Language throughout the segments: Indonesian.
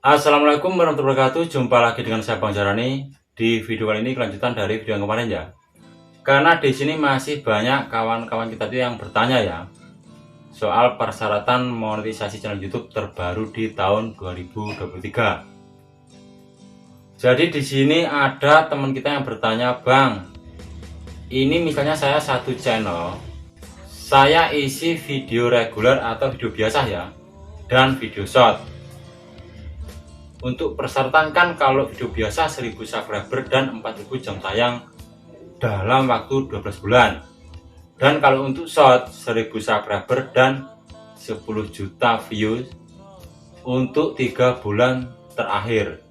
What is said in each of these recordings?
Assalamualaikum warahmatullahi wabarakatuh. Jumpa lagi dengan saya Bang Jarani. Di video kali ini kelanjutan dari video yang kemarin ya. Karena di sini masih banyak kawan-kawan kita tuh yang bertanya ya soal persyaratan monetisasi channel YouTube terbaru di tahun 2023. Jadi di sini ada teman kita yang bertanya, "Bang, ini misalnya saya satu channel, saya isi video reguler atau video biasa ya, dan video short. Untuk persyaratan kan kalau video biasa 1000 subscriber dan 4000 jam tayang dalam waktu 12 bulan. Dan kalau untuk short 1000 subscriber dan 10 juta views untuk 3 bulan terakhir."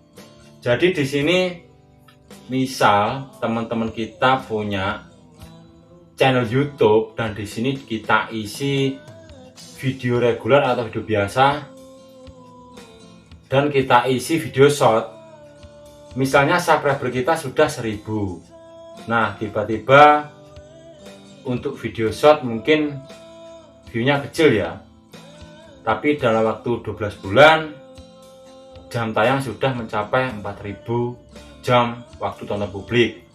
Jadi di sini misal teman-teman kita punya channel YouTube dan di sini kita isi video reguler atau video biasa dan kita isi video short, misalnya subscriber kita sudah 1000. Nah, tiba-tiba untuk video short mungkin viewnya kecil ya, tapi dalam waktu 12 bulan jam tayang sudah mencapai 4000 jam waktu tonton publik.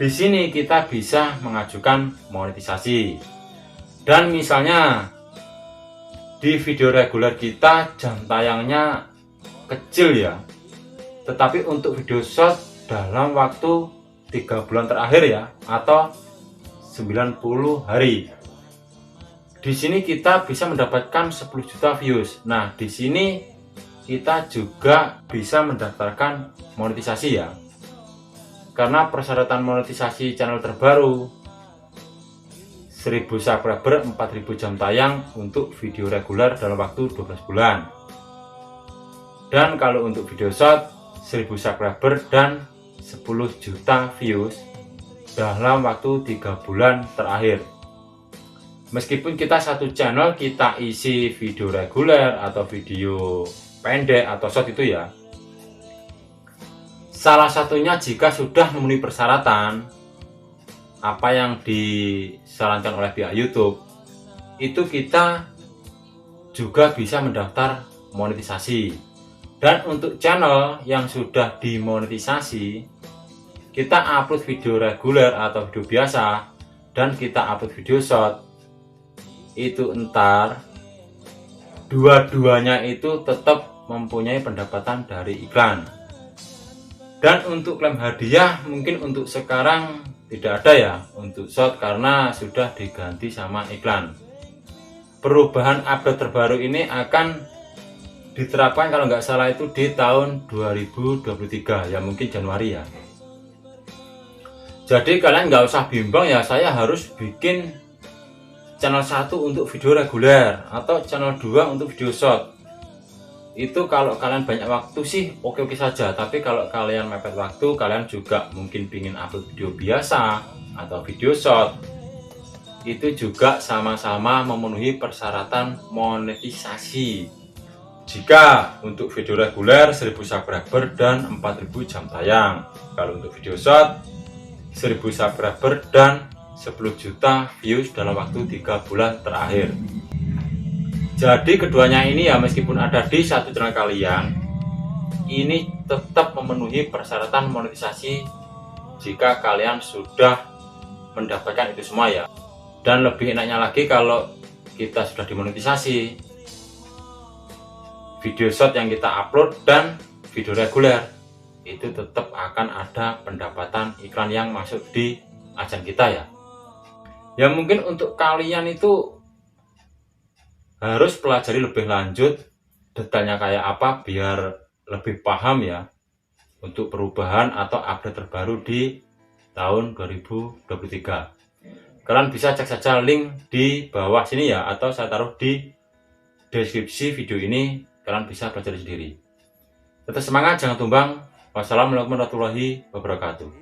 Di sini kita bisa mengajukan monetisasi. Dan misalnya di video reguler kita jam tayangnya kecil ya, tetapi untuk video short dalam waktu 3 bulan terakhir ya, atau 90 hari. Di sini kita bisa mendapatkan 10 juta views. Nah, di sini kita juga bisa mendaftarkan monetisasi ya. Karena persyaratan monetisasi channel terbaru 1000 subscriber, 4000 jam tayang untuk video reguler dalam waktu 12 bulan. Dan kalau untuk video short 1000 subscriber dan 10 juta views dalam waktu 3 bulan terakhir. Meskipun kita satu channel kita isi video reguler atau video pendek atau short itu ya, salah satunya jika sudah memenuhi persyaratan apa yang disarankan oleh pihak YouTube, itu kita juga bisa mendaftar monetisasi. Dan untuk channel yang sudah dimonetisasi, kita upload video reguler atau video biasa dan kita upload video short, itu entar dua-duanya itu tetap mempunyai pendapatan dari iklan. Dan untuk klaim hadiah mungkin untuk sekarang tidak ada ya untuk short karena sudah diganti sama iklan. Perubahan update terbaru ini akan diterapkan kalau nggak salah itu di tahun 2023 ya, mungkin Januari ya. Jadi kalian nggak usah bimbang ya, saya harus bikin channel 1 untuk video reguler atau channel 2 untuk video short. Itu kalau kalian banyak waktu sih oke-oke saja, tapi kalau kalian mepet waktu, kalian juga mungkin pingin upload video biasa atau video short, itu juga sama-sama memenuhi persyaratan monetisasi. Jika untuk video reguler 1000 subscriber dan 4000 jam tayang, kalau untuk video short 1000 subscriber dan 10 juta views dalam waktu 3 bulan terakhir. Jadi keduanya ini ya, meskipun ada di satu channel kalian, ini tetap memenuhi persyaratan monetisasi jika kalian sudah mendapatkan itu semua ya. Dan lebih enaknya lagi kalau kita sudah dimonetisasi, video short yang kita upload dan video reguler itu tetap akan ada pendapatan iklan yang masuk di akun kita ya. Ya mungkin untuk kalian itu harus pelajari lebih lanjut detailnya kayak apa biar lebih paham ya untuk perubahan atau update terbaru di tahun 2023. Kalian bisa cek saja link di bawah sini ya, atau saya taruh di deskripsi video ini, kalian bisa belajar sendiri. Tetap semangat, jangan tumbang. Wassalamualaikum warahmatullahi wabarakatuh.